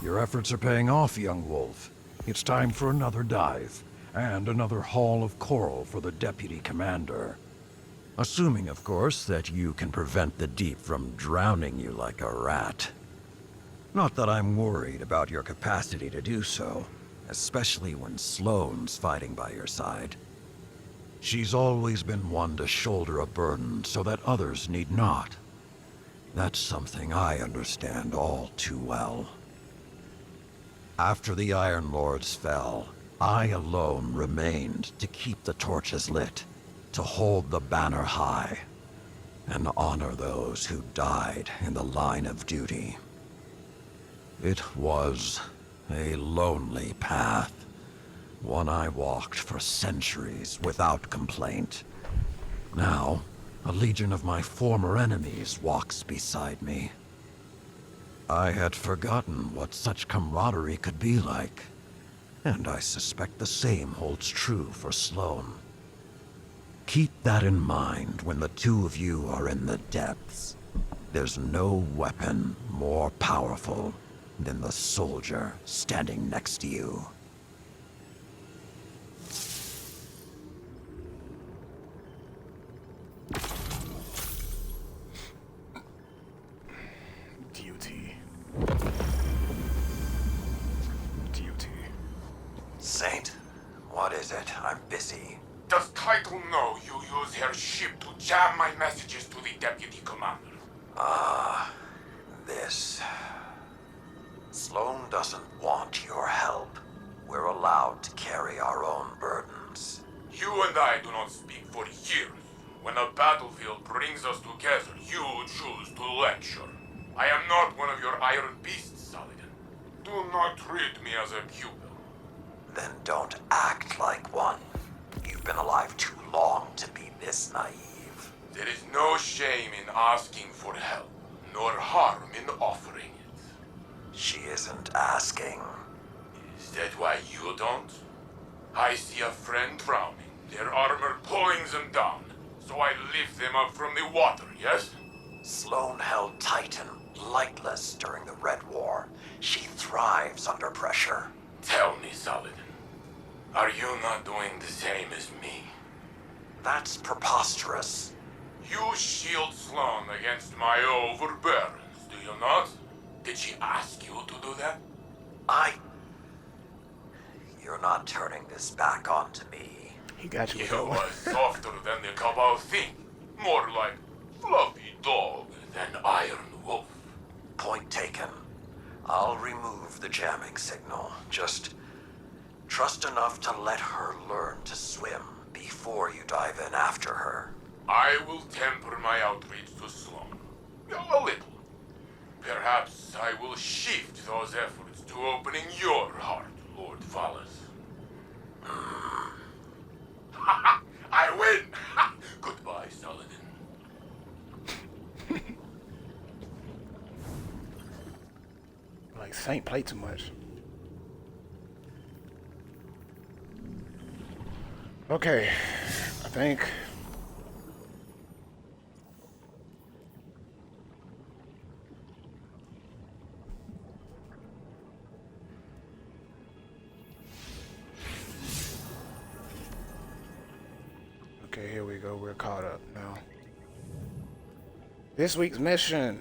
Your efforts are paying off, young wolf. It's time for another dive, and another haul of coral for the deputy commander. Assuming, of course, that you can prevent the deep from drowning you like a rat. Not that I'm worried about your capacity to do so, especially when Sloane's fighting by your side. She's always been one to shoulder a burden so that others need not. That's something I understand all too well. After the Iron Lords fell, I alone remained to keep the torches lit, to hold the banner high, and honor those who died in the line of duty. It was a lonely path, one I walked for centuries without complaint. Now, a legion of my former enemies walks beside me. I had forgotten what such camaraderie could be like, and I suspect the same holds true for Sloane. Keep that in mind when the two of you are in the depths. There's no weapon more powerful than the soldier standing next to you. Duty. Saint, what is it? I'm busy. Does Title know you use her ship to jam my messages to the deputy commander? This. Sloane doesn't want your help. We're allowed to carry our own burdens. You and I do not speak for years. When a battlefield brings us together, you choose to lecture. I am not one of your iron beasts, Saladin. Do not treat me as a pupil. Then don't act like one. You've been alive too long to be this naive. There is no shame in asking for help, nor harm in offering it. She isn't asking. Is that why you don't? I see a friend drowning, their armor pulling them down, so I lift them up from the water, yes? Sloane held Titan lightless during the Red War. She thrives under pressure. Tell me, Saladin, are you not doing the same as me? That's preposterous. You shield Sloane against my overbearance, do you not? Did she ask you to do that? You're not turning this back onto me. He got you with You that one. are softer than the Cabal think. More like fluffy dog than iron wolf. Point taken. I'll remove the jamming signal. Just trust enough to let her learn to swim before you dive in after her. I will temper my outreach to Sloane. A little. Perhaps I will shift those efforts to opening your heart, Lord Valas. I win! Goodbye, Saladin. Like, Saint played too much. Okay, I think. Okay, here we go. We're caught up now. This week's mission.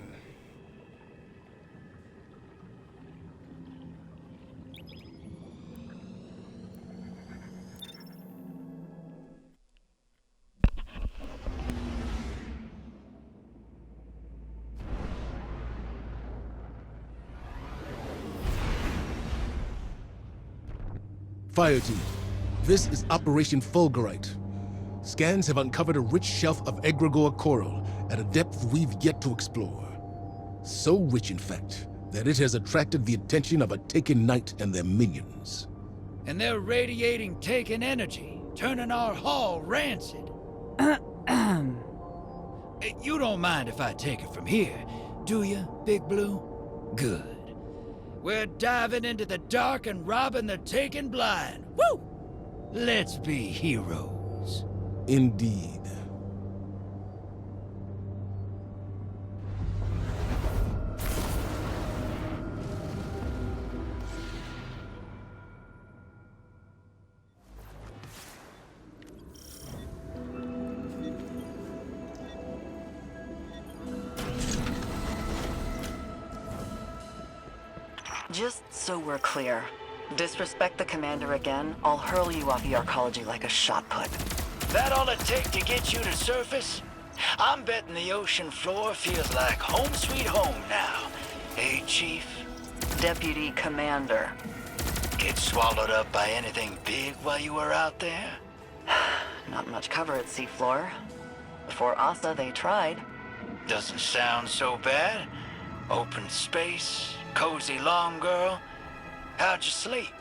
Fire team, this is Operation Fulgurite. Scans have uncovered a rich shelf of egregore coral at a depth we've yet to explore. So rich, in fact, that it has attracted the attention of a Taken Knight and their minions. And they're radiating Taken energy, turning our hall rancid. You don't mind if I take it from here, do you, Big Blue? Good. We're diving into the dark and robbing the Taken blind. Woo! Let's be heroes. Indeed. Just so we're clear, disrespect the commander again, I'll hurl you off the arcology like a shot put. That all it take to get you to surface? I'm betting the ocean floor feels like home sweet home now. Hey, Chief? Deputy Commander. Get swallowed up by anything big while you were out there? Not much cover at seafloor. Before Asa, they tried. Doesn't sound so bad. Open space, cozy long girl. How'd you sleep?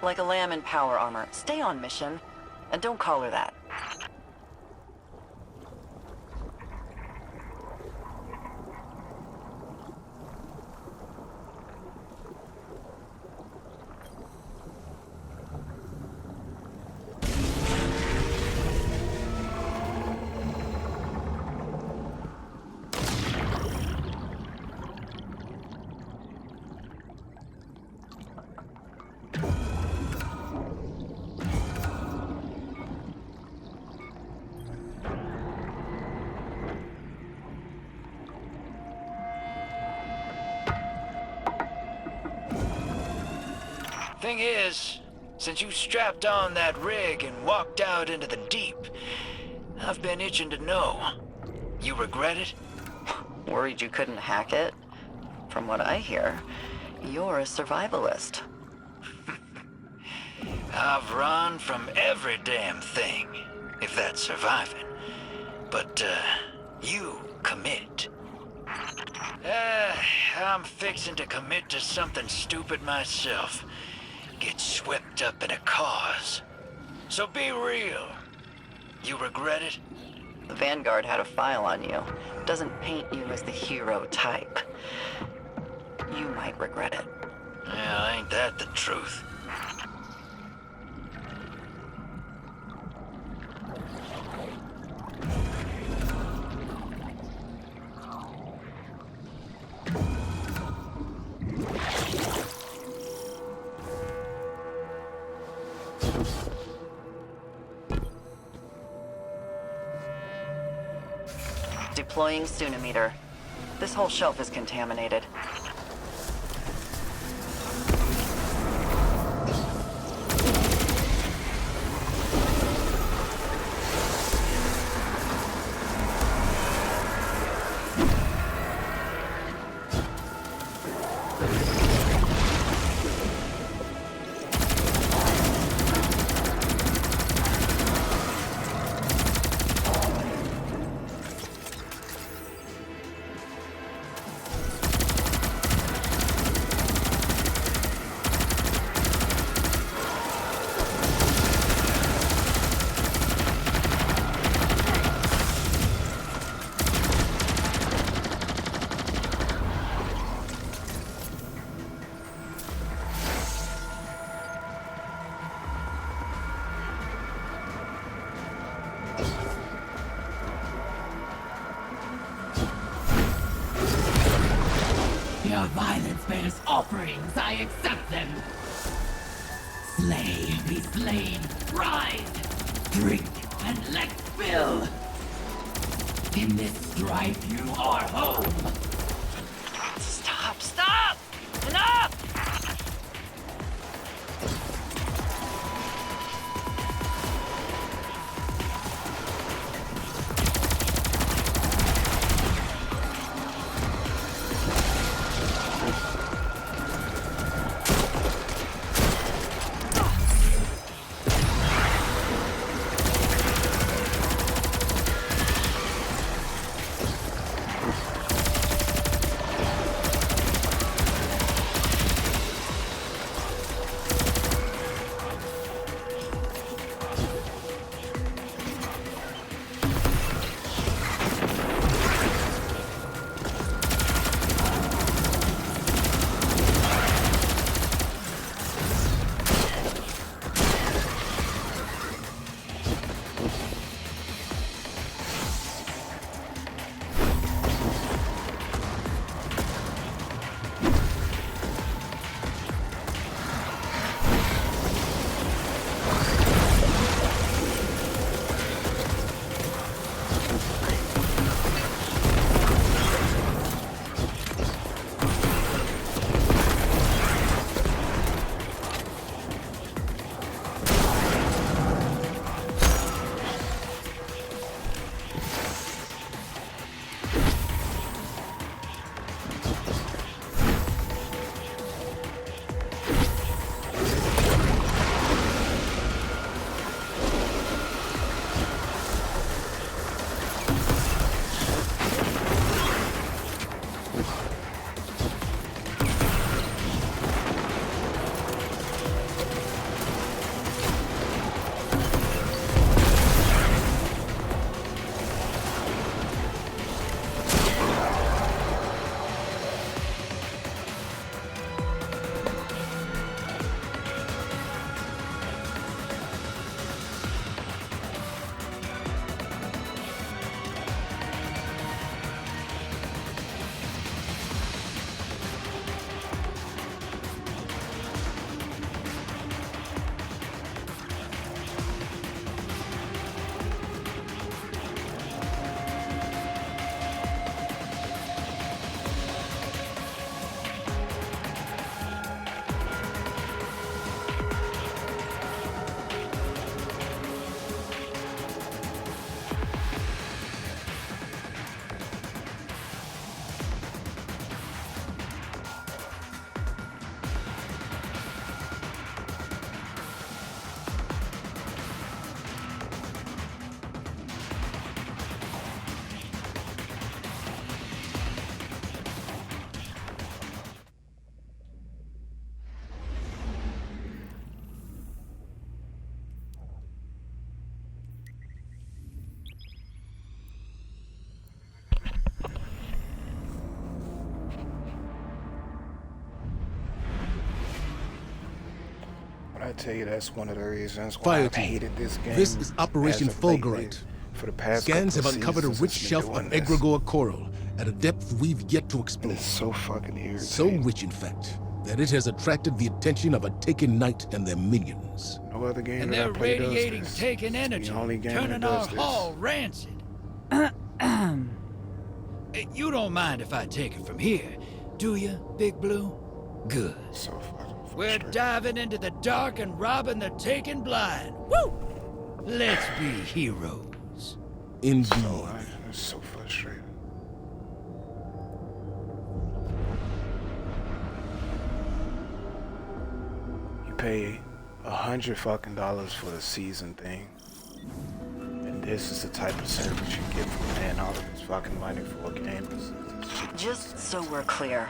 Like a lamb in power armor. Stay on mission, and don't call her that. Thing is, since you strapped on that rig and walked out into the deep, I've been itching to know. You regret it? Worried you couldn't hack it? From what I hear, you're a survivalist. I've run from every damn thing, if that's surviving. But, you commit. I'm fixing to commit to something stupid myself. Get swept up in a cause. So be real. You regret it? The Vanguard had a file on you. Doesn't paint you as the hero type. You might regret it. Well, ain't that the truth? Deploying Sunimeter. This whole shelf is contaminated. Your violence bears offerings, I accept them. Slay, be slain, rise, drink, and let's fill. In this strife you are home. Stop! Stop! Enough! tell you that's one of the reasons why Fire I've team, hated this game. this is Operation as of lately. Fulgurite. For the past Scans have couple of uncovered a seasons, rich it's been shelf of doing this. egregore coral at a depth we've yet to And explore. it's so fucking irritating. So rich, in fact, that it has attracted the attention of a Taken Knight and their minions. No other game And that I they're play does radiating this. taken It's energy, the only game that turning our does this. hall rancid. You don't mind if I take it from here, do you, Big Blue? Good. So fucking We're frustrating. diving into the dark and robbing the taken blind. Woo! Let's be heroes. Indeed. It's so frustrating. You pay $100 fucking for the season thing, and this is the type of service you get from paying all of this fucking money for a game. Just so we're clear,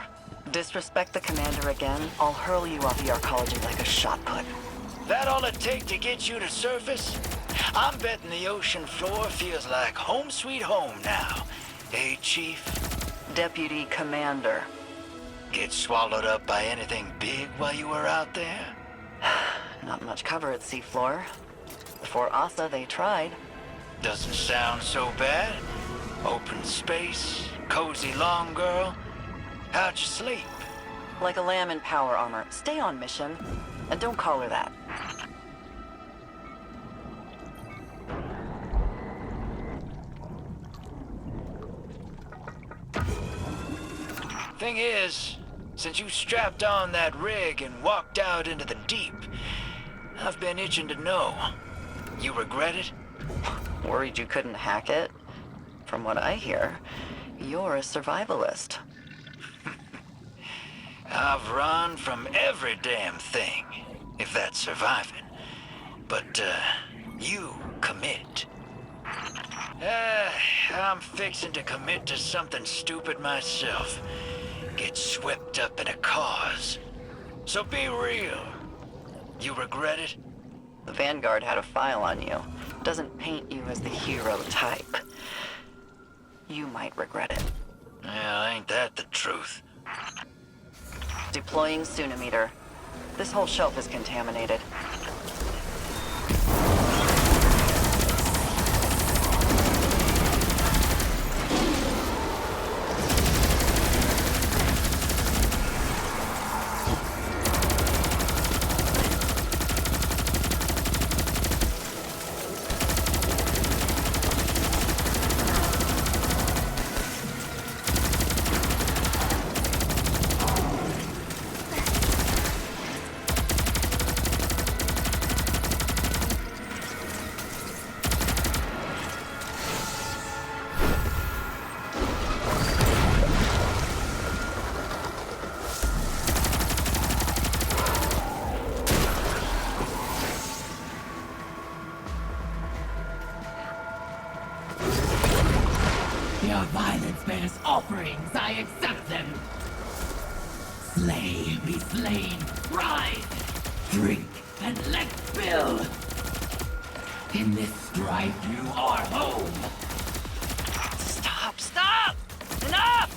disrespect the commander again, I'll hurl you off the arcology like a shot put. That all it take to get you to surface? I'm betting the ocean floor feels like home sweet home now. Hey, Chief? Deputy Commander. Get swallowed up by anything big while you were out there? Not much cover at seafloor. Before Asa, they tried. Doesn't sound so bad. Open space, cozy long girl. How'd you sleep? Like a lamb in power armor. Stay on mission, and don't call her that. Thing is, since you strapped on that rig and walked out into the deep, I've been itching to know. You regret it? Worried you couldn't hack it? From what I hear, you're a survivalist. I've run from every damn thing, if that's surviving. But, you commit. I'm fixing to commit to something stupid myself. Get swept up in a cause. So be real. You regret it? The Vanguard had a file on you. Doesn't paint you as the hero type. You might regret it. Well, ain't that the truth? Deploying Sunimeter. This whole shelf is contaminated. Your violence bears offerings, I accept them. Slay, be slain, rise, drink, and let spill. In this strife you are home. Stop! Stop! Enough!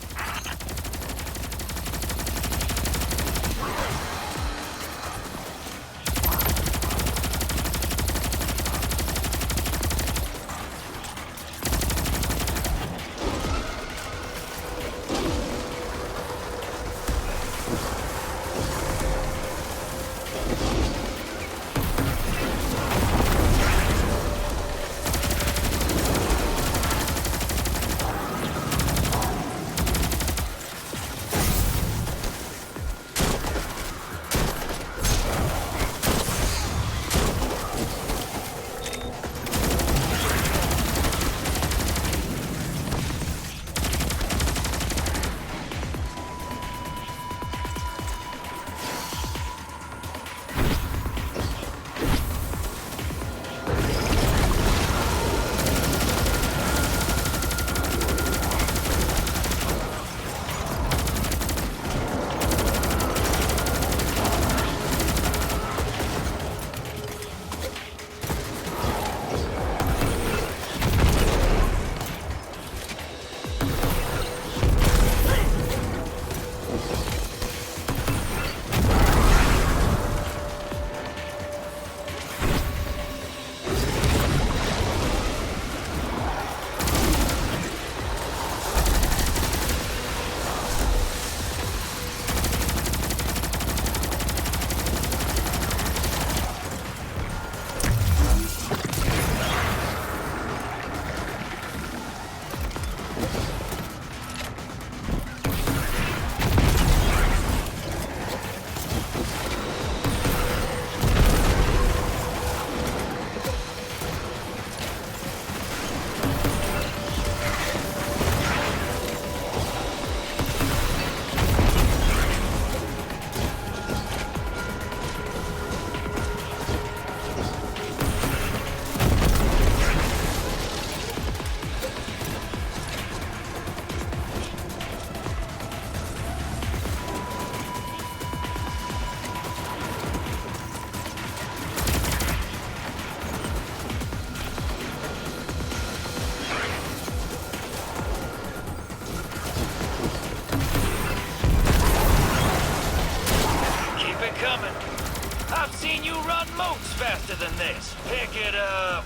moats faster than this. Pick it up.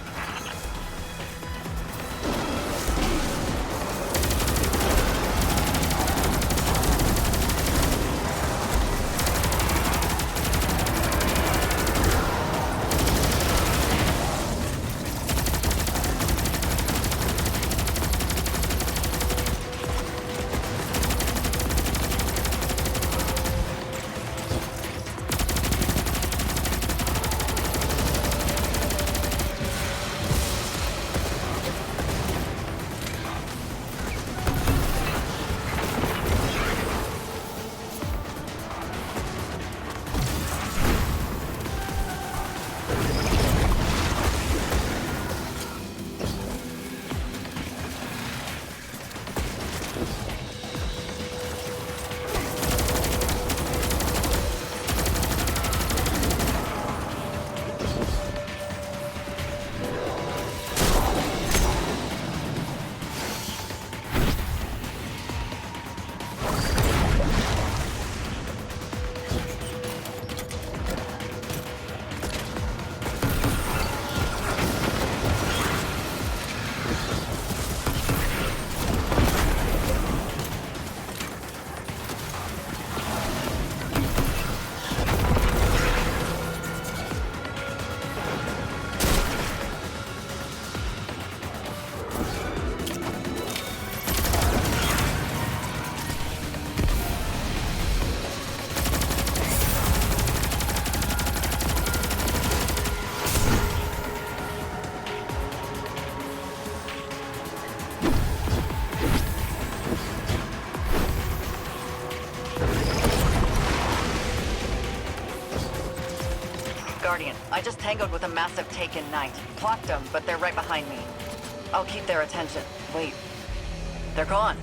Guardian, I just tangoed with a massive Taken Knight. Clocked them, but they're right behind me. I'll keep their attention. Wait. They're gone.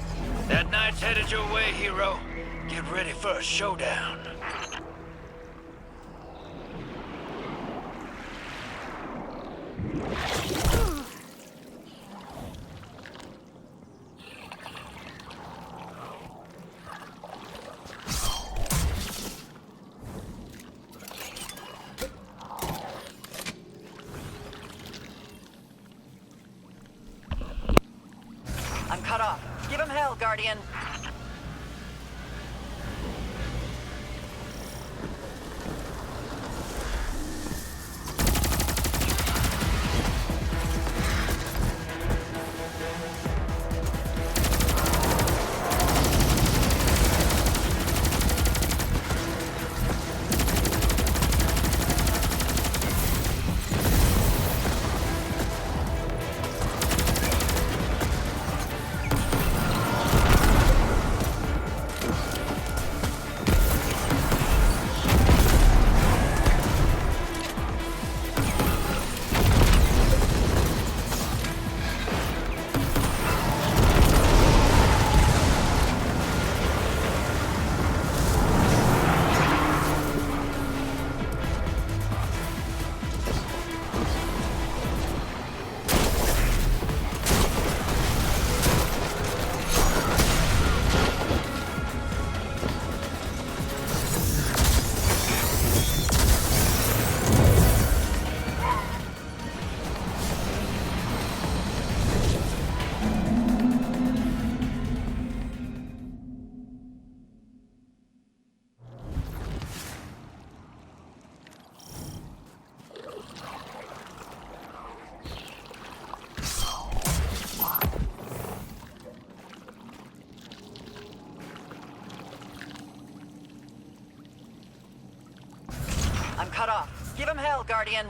That knight's headed your way, hero. Get ready for a showdown. I'm cut off. Give him hell, Guardian. I'm cut off. Give him hell, Guardian.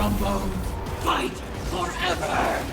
Trombones, fight forever!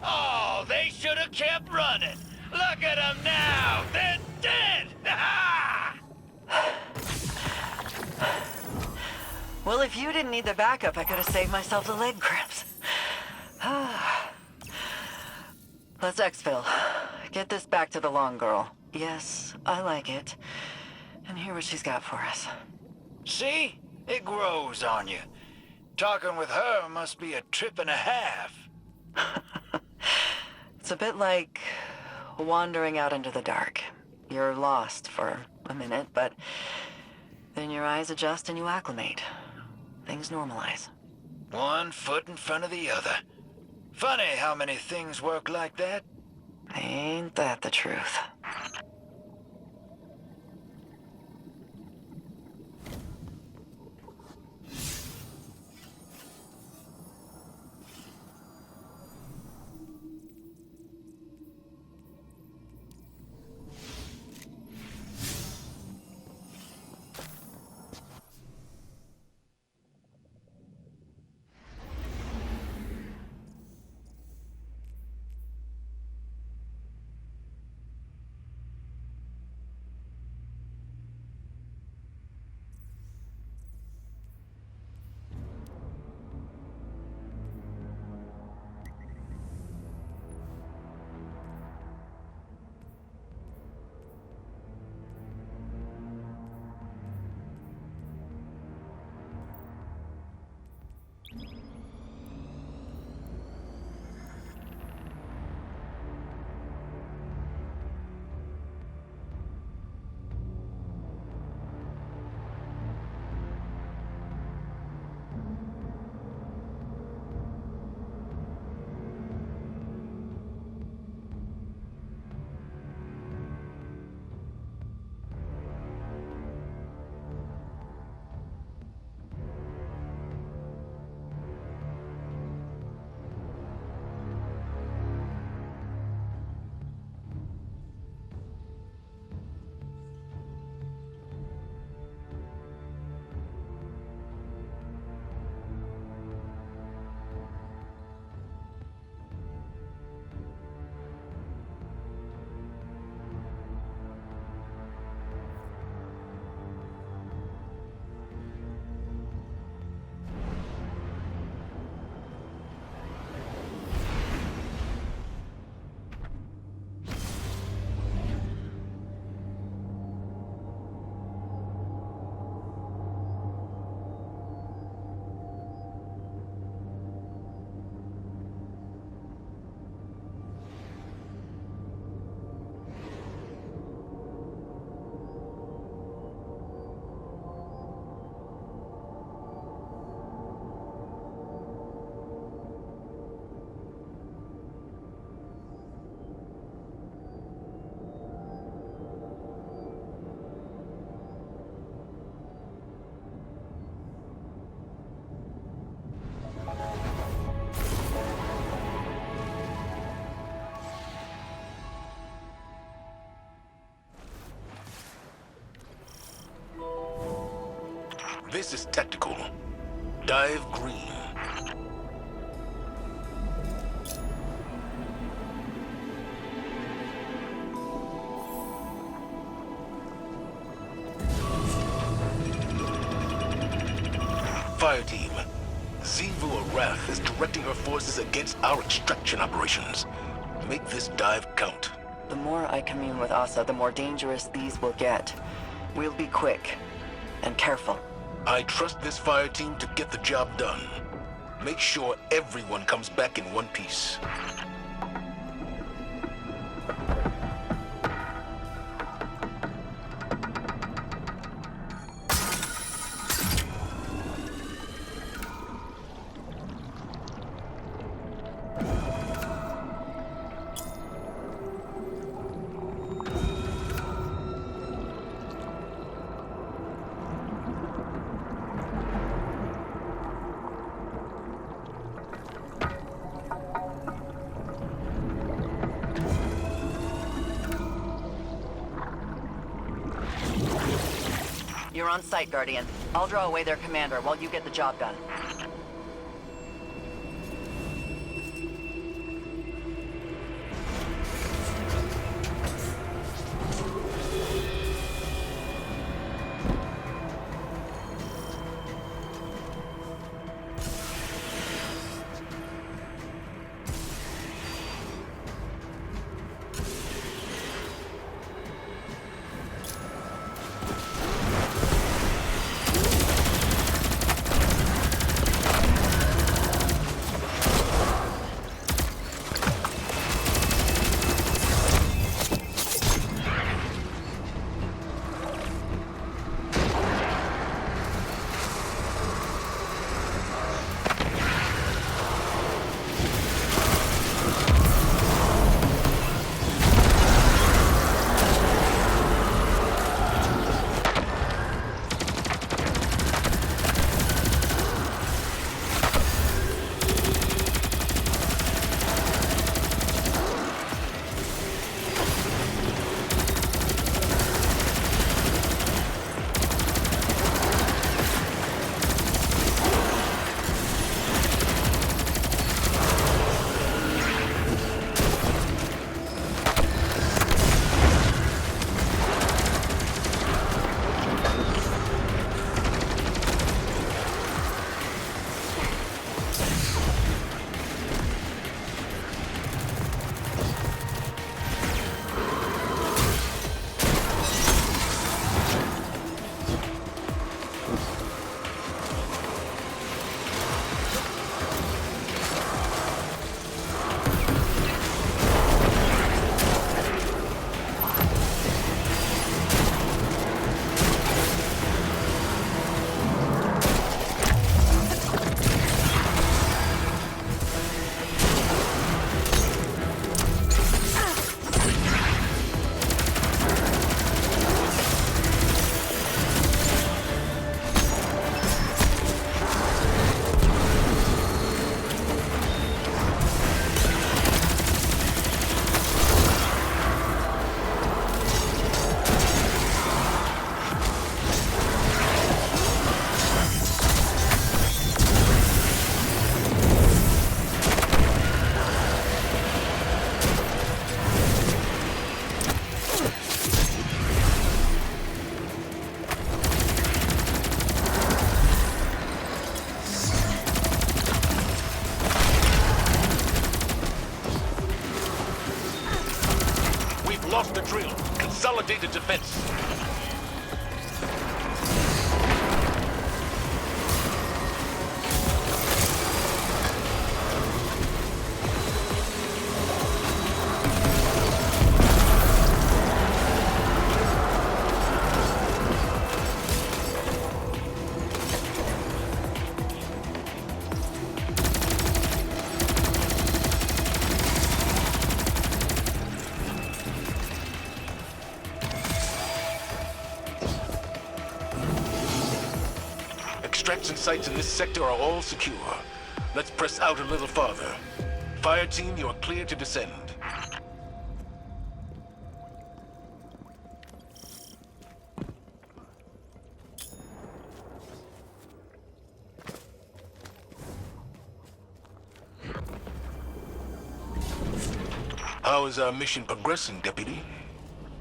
Oh, they should have kept running. Look at them now. They're dead. Well, if you didn't need the backup, I could have saved myself the leg cramps. Let's exfil. Get this back to the long girl. Yes, I like it. And hear what she's got for us. See? It grows on you. Talking with her must be a trip and a half. It's a bit like wandering out into the dark. You're lost for a minute, but then your eyes adjust and you acclimate. Things normalize. One foot in front of the other. Funny how many things work like that. Ain't that the truth? This is tactical. Dive green. Fire team. Xivu Arath is directing her forces against our extraction operations. Make this dive count. The more I commune with Asa, the more dangerous these will get. We'll be quick and careful. I trust this fire team to get the job done. Make sure everyone comes back in one piece. You're on site, Guardian. I'll draw away their commander while you get the job done. Lost the drill. Consolidated defense. Extraction sites in this sector are all secure. Let's press out a little farther. Fire team, you are clear to descend. How is our mission progressing, Deputy?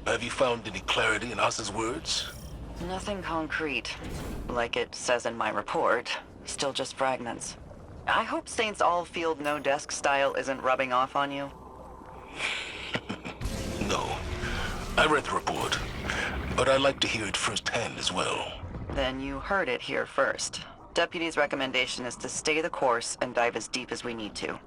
Have you found any clarity in Oz's words? Nothing concrete. Like it says in my report. Still just fragments. I hope Saint's all-field no-desk style isn't rubbing off on you. No. I read the report, but I'd like to hear it firsthand as well. Then you heard it here first. Deputy's recommendation is to stay the course and dive as deep as we need to.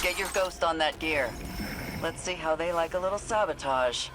Get your ghost on that gear. Let's see how they like a little sabotage.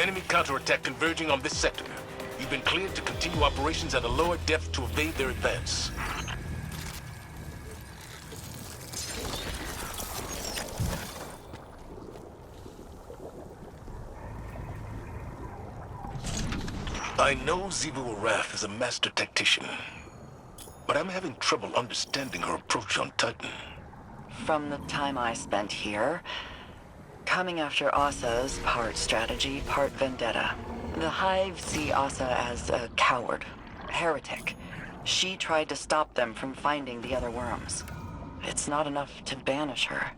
Enemy counterattack converging on this sector. You've been cleared to continue operations at a lower depth to evade their advance. I know Zivu Araf is a master tactician, but I'm having trouble understanding her approach on Titan. From the time I spent here, coming after Asa's part strategy, part vendetta. The Hive see Asa as a coward, heretic. She tried to stop them from finding the other worms. It's not enough to banish her.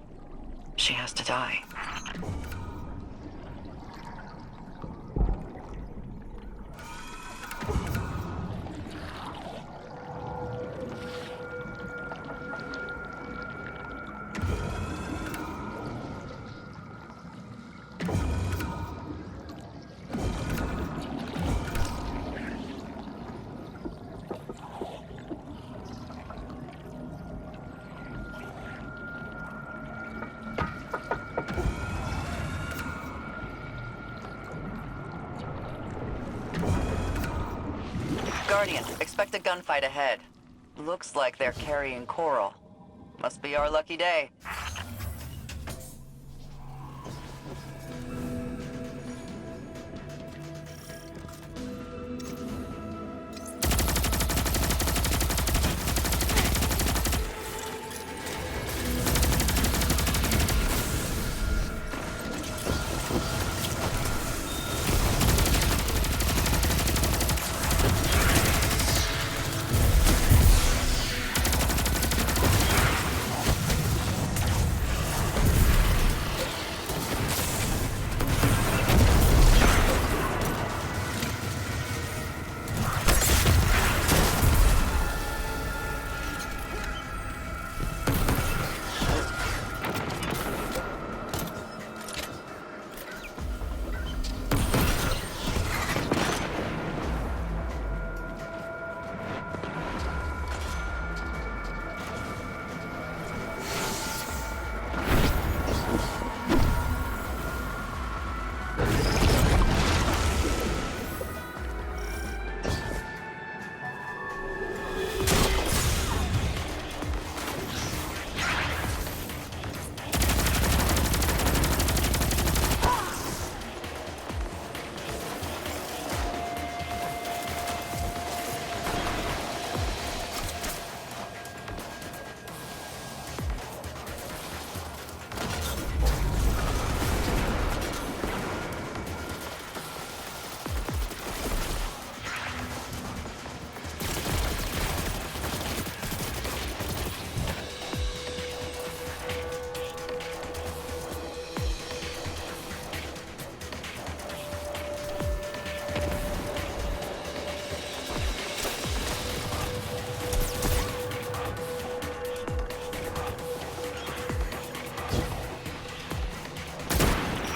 She has to die. Guardian, expect a gunfight ahead. Looks like they're carrying Coral. Must be our lucky day.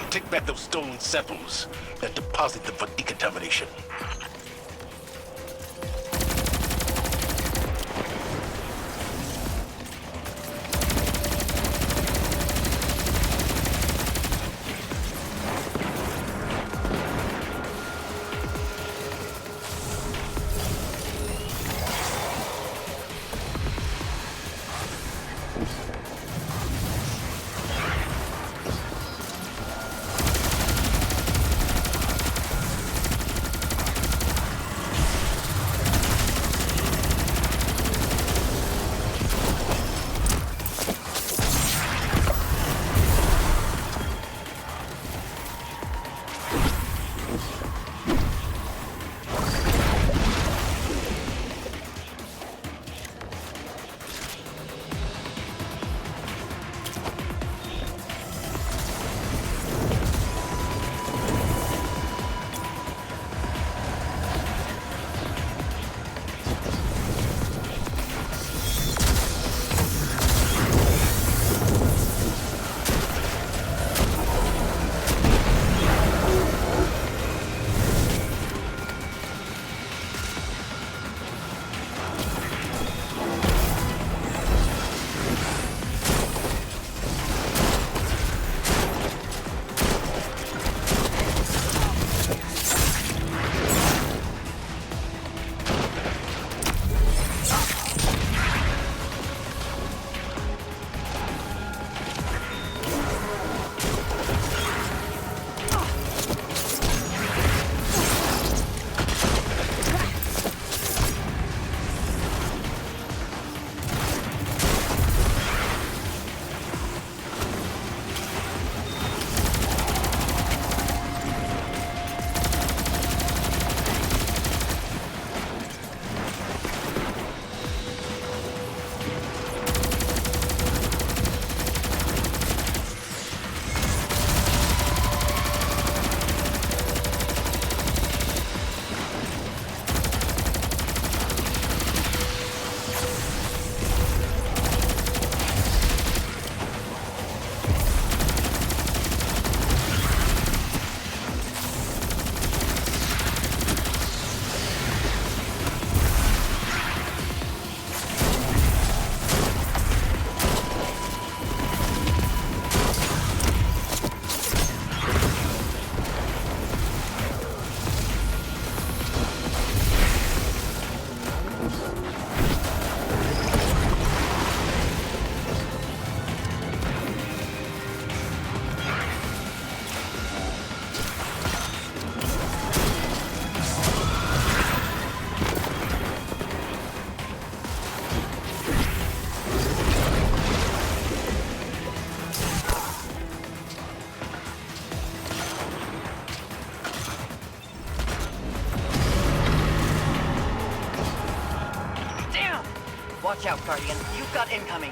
Take back those stolen samples and deposit them for decontamination. Watch out, Guardian. You've got incoming.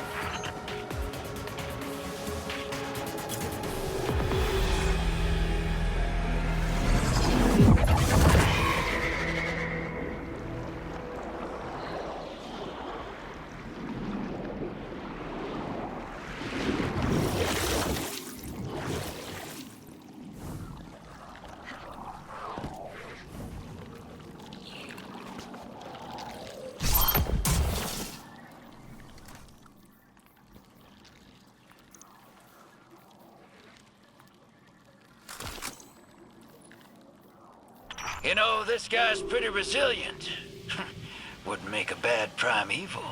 You know, this guy's pretty resilient. Wouldn't make a bad primeval.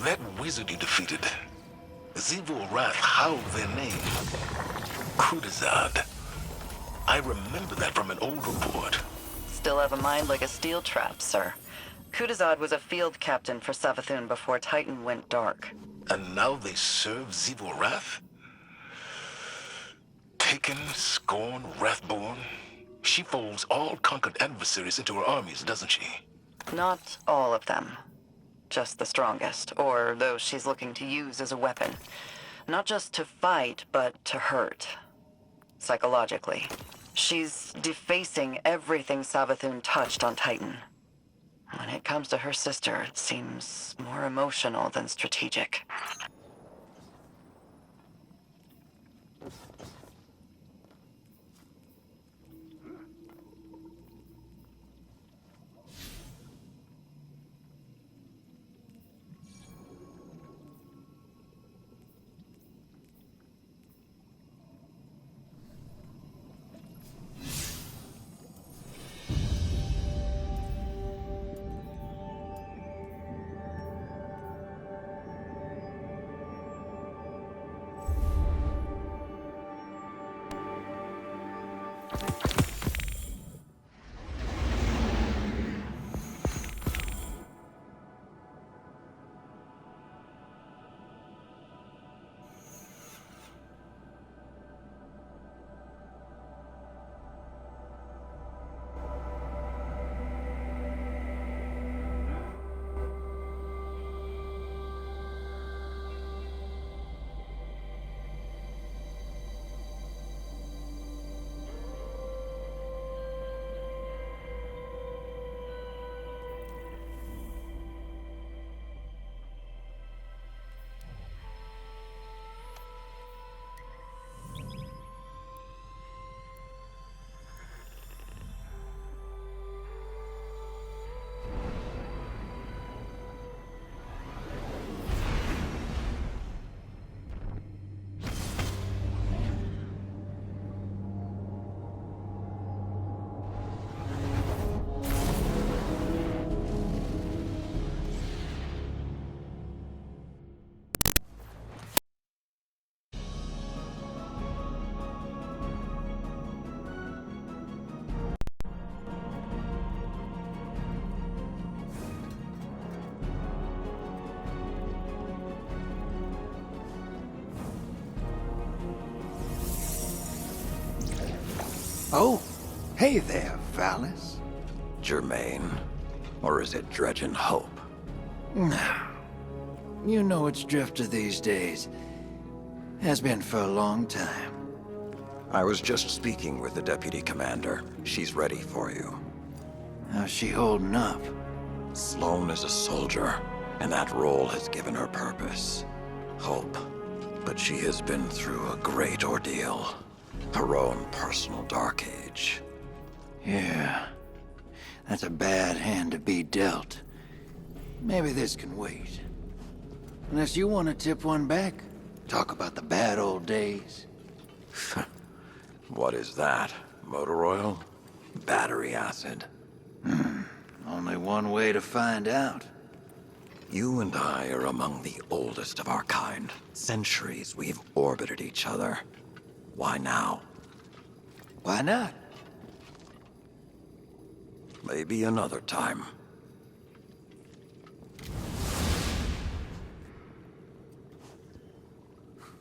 That wizard you defeated, Zivu Wrath howled their name. Krudazad. I remember that from an old report. Still have a mind like a steel trap, sir. Kudazad was a field captain for Savathun before Titan went dark. And now they serve Zivu Wrath? Taken, Scorn, Wrathborn. She folds all conquered adversaries into her armies, doesn't she? Not all of them. Just the strongest, or those she's looking to use as a weapon. Not just to fight, but to hurt. Psychologically. She's defacing everything Savathun touched on Titan. When it comes to her sister, it seems more emotional than strategic. Oh, hey there, Valis. Germain? Or is it Dredgen Hope? You know it's Drifter these days. Has been for a long time. I was just speaking with the Deputy Commander. She's ready for you. How's she holding up? Sloane is a soldier, and that role has given her purpose. Hope. But she has been through a great ordeal. Her own personal dark age. Yeah. That's a bad hand to be dealt. Maybe this can wait. Unless you want to tip one back. Talk about the bad old days. What is that? Motor oil? Battery acid? Only one way to find out. You and I are among the oldest of our kind. Centuries we've orbited each other. Why now? Why not? Maybe another time.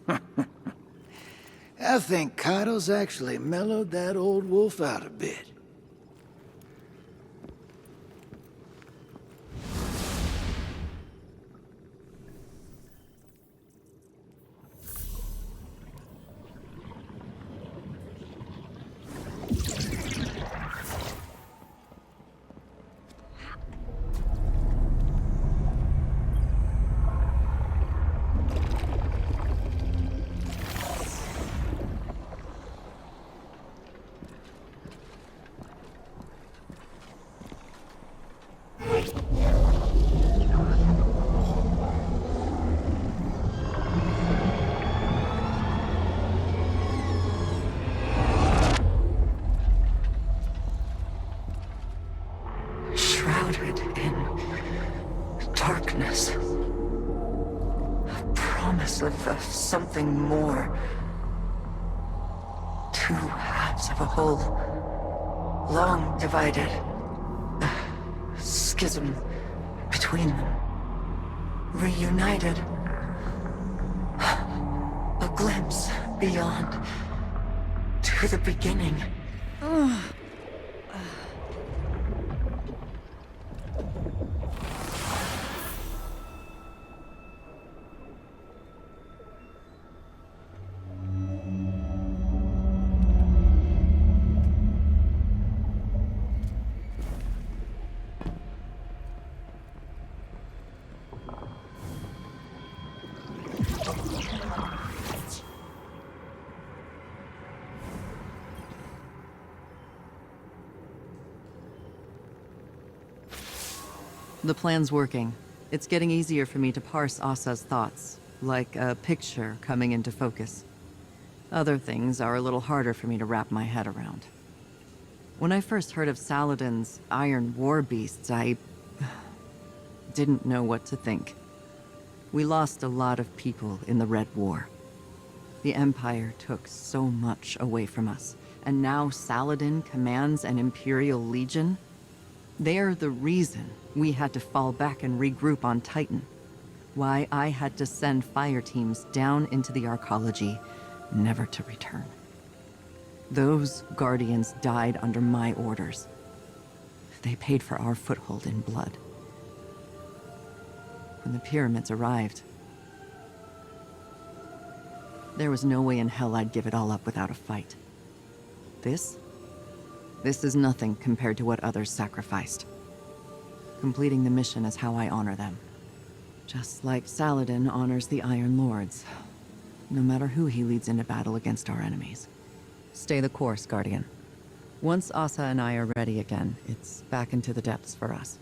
I think Kaido's actually mellowed that old wolf out a bit. Shrouded in darkness. A promise of something more. Two halves of a whole, long divided. A schism between them. Reunited. A glimpse beyond. To the beginning. The plan's working. It's getting easier for me to parse Asa's thoughts, like a picture coming into focus. Other things are a little harder for me to wrap my head around. When I first heard of Saladin's Iron War Beasts, I didn't know what to think. We lost a lot of people in the Red War. The Empire took so much away from us, and now Saladin commands an Imperial Legion? They're the reason we had to fall back and regroup on Titan. Why I had to send fire teams down into the arcology, never to return. Those Guardians died under my orders. They paid for our foothold in blood. When the pyramids arrived, there was no way in hell I'd give it all up without a fight. This is nothing compared to what others sacrificed. Completing the mission is how I honor them. Just like Saladin honors the Iron Lords, no matter who he leads into battle against our enemies. Stay the course, Guardian. Once Asa and I are ready again, it's back into the depths for us.